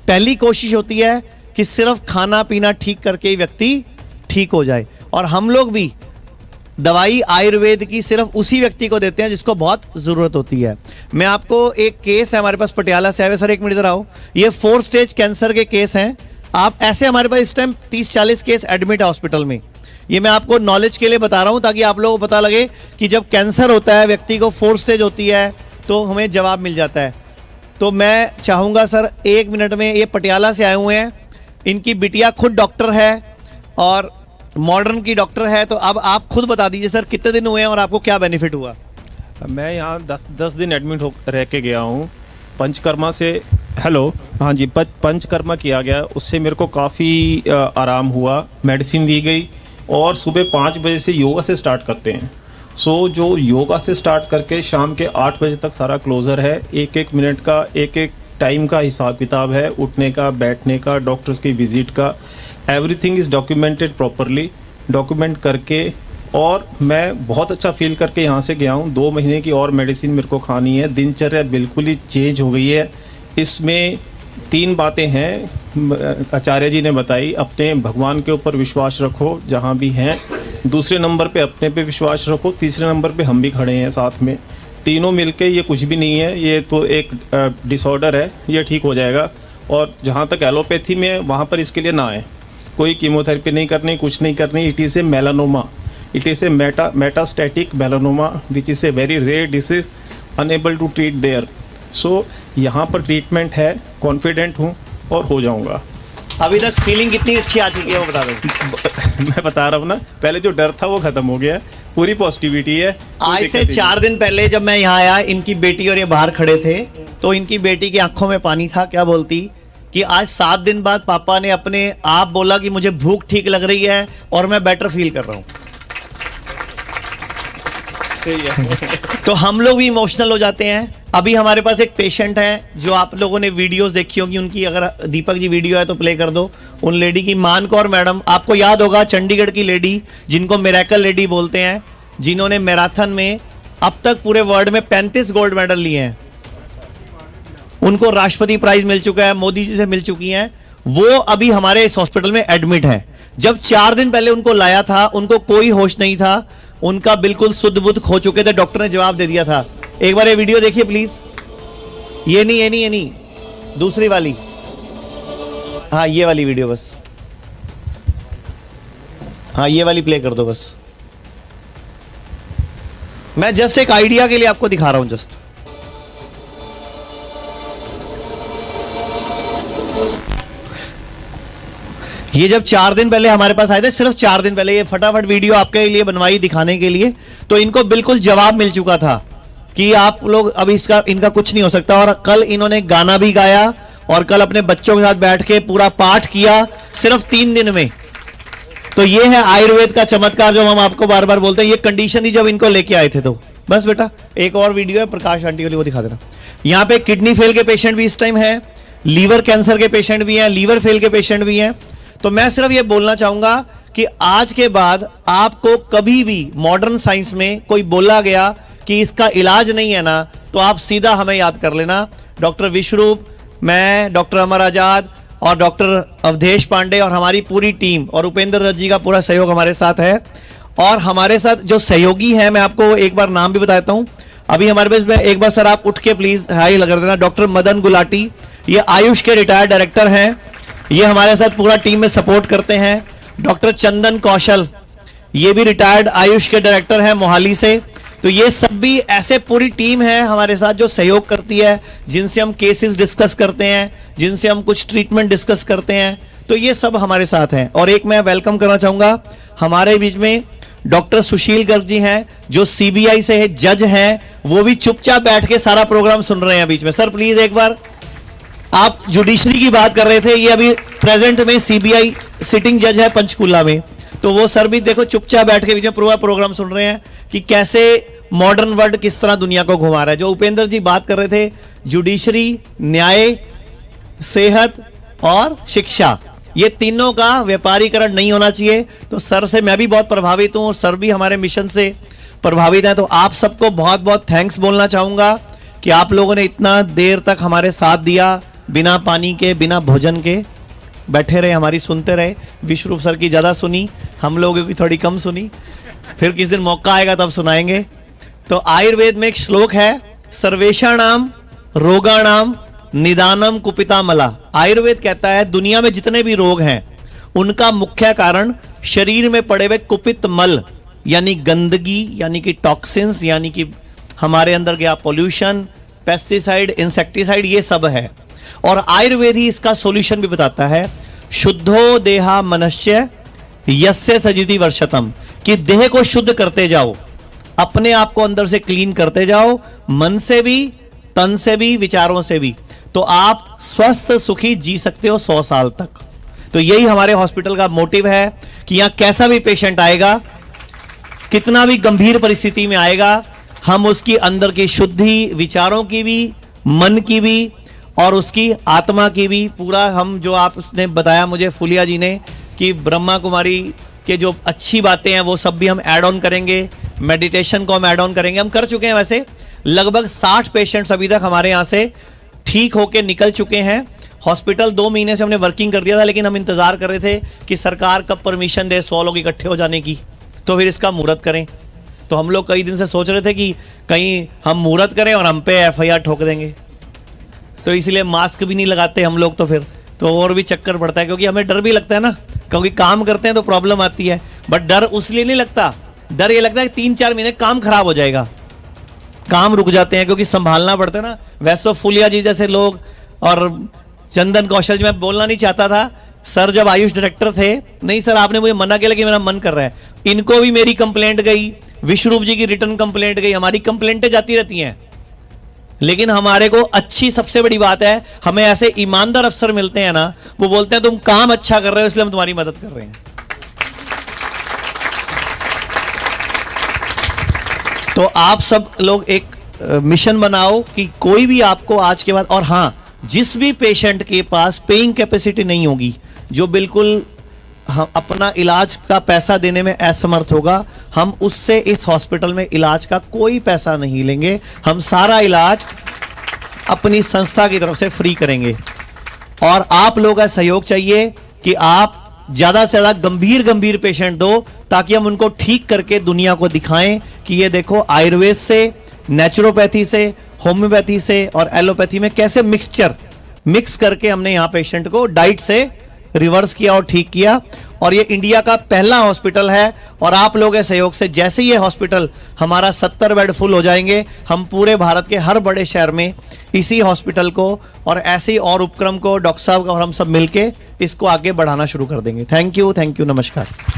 पहली कोशिश होती है कि सिर्फ खाना पीना ठीक करके ही व्यक्ति ठीक हो जाए, और हम लोग भी दवाई आयुर्वेद की सिर्फ उसी व्यक्ति को देते हैं जिसको बहुत जरूरत होती है। मैं आपको एक केस है हमारे पास पटियाला से आए, सर एक मिनट इधर आओ। ये 4 स्टेज कैंसर के केस हैं। आप ऐसे हमारे पास इस टाइम 30-40 केस एडमिट है हॉस्पिटल में। ये मैं आपको नॉलेज के लिए बता रहा हूं ताकि आप लोगों को पता लगे कि जब कैंसर होता है व्यक्ति को 4 स्टेज होती है तो हमें जवाब मिल जाता है। तो मैं चाहूँगा सर 1 मिनट में, ये पटियाला से आए हुए हैं, इनकी बिटिया खुद डॉक्टर है और मॉडर्न की डॉक्टर है। तो अब आप खुद बता दीजिए सर कितने दिन हुए हैं और आपको क्या बेनिफिट हुआ? मैं यहाँ 10 दिन एडमिट रह के गया हूँ। पंचकर्मा से हेलो, हाँ जी, पंचकर्मा किया गया, उससे मेरे को काफ़ी आराम हुआ। मेडिसिन दी गई और सुबह 5 बजे से योगा से स्टार्ट करते हैं। सो जो योगा से स्टार्ट करके शाम के 8 बजे तक सारा क्लोज़र है। 1-1 मिनट का, 1-1 टाइम का हिसाब किताब है, उठने का, बैठने का, डॉक्टर्स की विजिट का। Everything is documented properly, document करके। और मैं बहुत अच्छा फील करके यहाँ से गया हूँ। 2 महीने की और मेडिसिन मेरे को खानी है। दिनचर्या बिल्कुल ही चेंज हो गई है। इसमें 3 बातें हैं आचार्य जी ने बताई। अपने भगवान के ऊपर विश्वास रखो जहाँ भी हैं, दूसरे नंबर पे अपने पे विश्वास रखो, तीसरे नंबर पे हम भी खड़े हैं साथ में। तीनों मिलके ये कुछ भी नहीं है, ये तो एक डिसऑर्डर है, ये ठीक हो जाएगा। और जहाँ तक एलोपैथी में है वहाँ पर इसके लिए ना आए, कोई कीमोथेरेपी नहीं करनी, कुछ नहीं करनी। It is a melanoma, it is a metastatic melanoma which is a very rare disease, unable to treat there. So यहाँ पर ट्रीटमेंट है, कॉन्फिडेंट हूँ और हो जाऊँगा। अभी तक फीलिंग कितनी अच्छी आ चुकी है वो बता दो। मैं बता रहा हूँ ना, पहले जो डर था वो खत्म हो गया, पूरी पॉजिटिविटी है। आज से 4 दिन पहले जब मैं यहाँ आया, इनकी बेटी और ये बाहर खड़े थे, तो इनकी बेटी की आंखों में पानी था। क्या बोलती कि आज 7 दिन बाद पापा ने अपने आप बोला कि मुझे भूख ठीक लग रही है और मैं बेटर फील कर रहा हूँ। तो हम लोग भी इमोशनल हो जाते हैं। अभी हमारे पास एक पेशेंट है जो आप लोगों ने वीडियोस देखी होंगी उनकी, अगर दीपक जी वीडियो है तो प्ले कर दो। उन लेडी की मानकौर मैडम, आपको याद होगा, चंडीगढ़ की लेडी जिनको मिरेकल लेडी बोलते हैं, जिन्होंने मैराथन में अब तक पूरे वर्ल्ड में 35 गोल्ड मेडल लिए हैं। उनको राष्ट्रपति प्राइज मिल चुका है, मोदी जी से मिल चुकी हैं। वो अभी हमारे इस हॉस्पिटल में एडमिट है। जब 4 दिन पहले उनको लाया था, उनको कोई होश नहीं था, उनका बिल्कुल शुद्ध बुद्ध खो चुके थे। डॉक्टर ने जवाब दे दिया था। एक बार ये वीडियो देखिए प्लीज। ये नहीं, दूसरी वाली, हाँ ये वाली वीडियो बस, हाँ ये वाली प्ले कर दो बस। मैं जस्ट एक आइडिया के लिए आपको दिखा रहा हूं जस्ट। ये जब 4 दिन पहले हमारे पास आए थे, सिर्फ 4 दिन पहले, ये फटाफट वीडियो आपके लिए बनवाई दिखाने के लिए, तो इनको बिल्कुल जवाब मिल चुका था कि आप लोग अब इनका कुछ नहीं हो सकता। और कल इन्होंने गाना भी गाया और कल अपने बच्चों के साथ बैठ के पूरा पाठ किया सिर्फ 3 दिन में। तो ये है आयुर्वेद का चमत्कार जो हम आपको बार बार बोलते हैं। ये कंडीशन थी जब इनको लेके आए थे। तो बस बेटा एक और वीडियो है प्रकाश आंटी वाली, वो दिखा देना। यहाँ पे किडनी फेल के पेशेंट भी इस टाइम है, लीवर कैंसर के पेशेंट भी हैं, लीवर फेल के पेशेंट भी हैं। तो मैं सिर्फ ये बोलना चाहूंगा कि आज के बाद आपको कभी भी मॉडर्न साइंस में कोई बोला गया कि इसका इलाज नहीं है ना, तो आप सीधा हमें याद कर लेना। डॉक्टर विश्वरूप, मैं, डॉक्टर अमर आजाद और डॉक्टर अवधेश पांडे और हमारी पूरी टीम और उपेंद्र दत्त जी का पूरा सहयोग हमारे साथ है। और हमारे साथ जो सहयोगी हैं, मैं आपको एक बार नाम भी बता देता हूं। अभी हमारे पास में एक बार सर आप उठ के प्लीज हाई लगा देना। डॉक्टर मदन गुलाटी, ये आयुष के रिटायर्ड डायरेक्टर हैं, ये हमारे साथ पूरा टीम में सपोर्ट करते हैं। डॉक्टर चंदन कौशल, ये भी रिटायर्ड आयुष के डायरेक्टर हैं मोहाली से। तो ये सब भी ऐसे पूरी टीम है हमारे साथ जो सहयोग करती है, जिनसे हम केसेस डिस्कस करते हैं, जिनसे हम कुछ ट्रीटमेंट डिस्कस करते हैं। तो ये सब हमारे साथ हैं। और एक मैं वेलकम करना चाहूंगा, हमारे बीच में डॉक्टर सुशील गर्ग जी हैं जो सीबीआई से है, जज हैं। वो भी चुपचाप बैठ के सारा प्रोग्राम सुन रहे हैं बीच में। सर प्लीज एक बार, आप जुडिशरी की बात कर रहे थे, ये अभी प्रेजेंट में सीबीआई सिटिंग जज है पंचकुला में। तो वो सर भी देखो चुपचाप बैठ के बीच में पूरा प्रोग्राम सुन रहे हैं कि कैसे मॉडर्न वर्ल्ड किस तरह दुनिया को घुमा रहा है। जो उपेंद्र जी बात कर रहे थे, जुडिशरी, न्याय, सेहत और शिक्षा, ये तीनों का व्यापारीकरण नहीं होना चाहिए। तो सर से मैं भी बहुत प्रभावित हूं और सर भी हमारे मिशन से प्रभावित हैं। तो आप सबको बहुत बहुत थैंक्स बोलना चाहूंगा कि आप लोगों ने इतना देर तक हमारे साथ दिया, बिना पानी के, बिना भोजन के बैठे रहे, हमारी सुनते रहे। विश्वरूप सर की ज़्यादा सुनी, हम लोगों की थोड़ी कम सुनी। फिर किस दिन मौका आएगा तब सुनाएंगे। तो आयुर्वेद में एक श्लोक है, सर्वेषाणाम रोगाणाम निदानम कुपितामला। आयुर्वेद कहता है दुनिया में जितने भी रोग हैं उनका मुख्य कारण शरीर में पड़े हुए कुपित मल, यानी गंदगी, यानी कि टॉक्सिन्स, यानी कि हमारे अंदर गया पोल्यूशन, पेस्टिसाइड, इंसेक्टिसाइड, ये सब है। और आयुर्वेद ही इसका सॉल्यूशन भी बताता है, शुद्धो देहा मनस्य यस्य सजिति वर्षतम, कि देह को शुद्ध करते जाओ, अपने आप को अंदर से क्लीन करते जाओ, मन से भी, तन से भी, विचारों से भी, तो आप स्वस्थ सुखी जी सकते हो 100 साल तक। तो यही हमारे हॉस्पिटल का मोटिव है कि यहां कैसा भी पेशेंट आएगा, कितना भी गंभीर परिस्थिति में आएगा, हम उसकी अंदर की शुद्धि, विचारों की भी, मन की भी और उसकी आत्मा की भी पूरा, हम जो आपने बताया मुझे फुलिया जी ने कि ब्रह्मा कुमारी के जो अच्छी बातें हैं वो सब भी हम ऐड ऑन करेंगे, मेडिटेशन को हम ऐड ऑन करेंगे। हम कर चुके हैं, वैसे लगभग 60 पेशेंट्स अभी तक हमारे यहाँ से ठीक होके निकल चुके हैं। हॉस्पिटल 2 महीने से हमने वर्किंग कर दिया था, लेकिन हम इंतजार कर रहे थे कि सरकार कब परमिशन दे 100 लोग इकट्ठे हो जाने की, तो फिर इसका मुहूर्त करें। तो हम लोग कई दिन से सोच रहे थे कि कहीं हम मुहूर्त करें और हम पे FIR ठोक देंगे, तो इसलिए मास्क भी नहीं लगाते हम लोग, तो फिर तो और भी चक्कर पड़ता है, क्योंकि हमें डर भी लगता है ना, क्योंकि काम करते हैं तो प्रॉब्लम आती है। बट डर उसलिए नहीं लगता, डर ये लगता है कि 3-4 महीने काम खराब हो जाएगा, काम रुक जाते हैं, क्योंकि संभालना पड़ता है ना। वैसे तो फुलिया जी जैसे लोग और चंदन कौशल जी, मैं बोलना नहीं चाहता था सर, जब आयुष डायरेक्टर थे, नहीं सर आपने मुझे मना किया कि मेरा मन कर रहा है। इनको भी मेरी कंप्लेंट गई, विश्वरूप जी की रिटर्न कंप्लेंट गई, हमारी कंप्लेंटें जाती रहती हैं, लेकिन हमारे को अच्छी सबसे बड़ी बात है, हमें ऐसे ईमानदार अफसर मिलते हैं ना, वो बोलते हैं तुम काम अच्छा कर रहे हो इसलिए हम तुम्हारी मदद कर रहे हैं। तो आप सब लोग एक मिशन बनाओ कि कोई भी आपको आज के बाद, और हाँ, जिस भी पेशेंट के पास पेइंग कैपेसिटी नहीं होगी, जो बिल्कुल हम अपना इलाज का पैसा देने में असमर्थ होगा, हम उससे इस हॉस्पिटल में इलाज का कोई पैसा नहीं लेंगे, हम सारा इलाज अपनी संस्था की तरफ से फ्री करेंगे। और आप लोगों का सहयोग चाहिए कि आप ज्यादा से ज्यादा गंभीर पेशेंट दो, ताकि हम उनको ठीक करके दुनिया को दिखाएं कि ये देखो आयुर्वेद से, नेचुरोपैथी से, होम्योपैथी से और एलोपैथी में कैसे मिक्स करके हमने यहाँ पेशेंट को डाइट से रिवर्स किया और ठीक किया। और ये इंडिया का पहला हॉस्पिटल है, और आप लोगों के सहयोग से जैसे ही ये हॉस्पिटल हमारा 70 बेड फुल हो जाएंगे, हम पूरे भारत के हर बड़े शहर में इसी हॉस्पिटल को और ऐसे ही और उपक्रम को डॉक्टर साहब और हम सब मिलके इसको आगे बढ़ाना शुरू कर देंगे। थैंक यू, नमस्कार।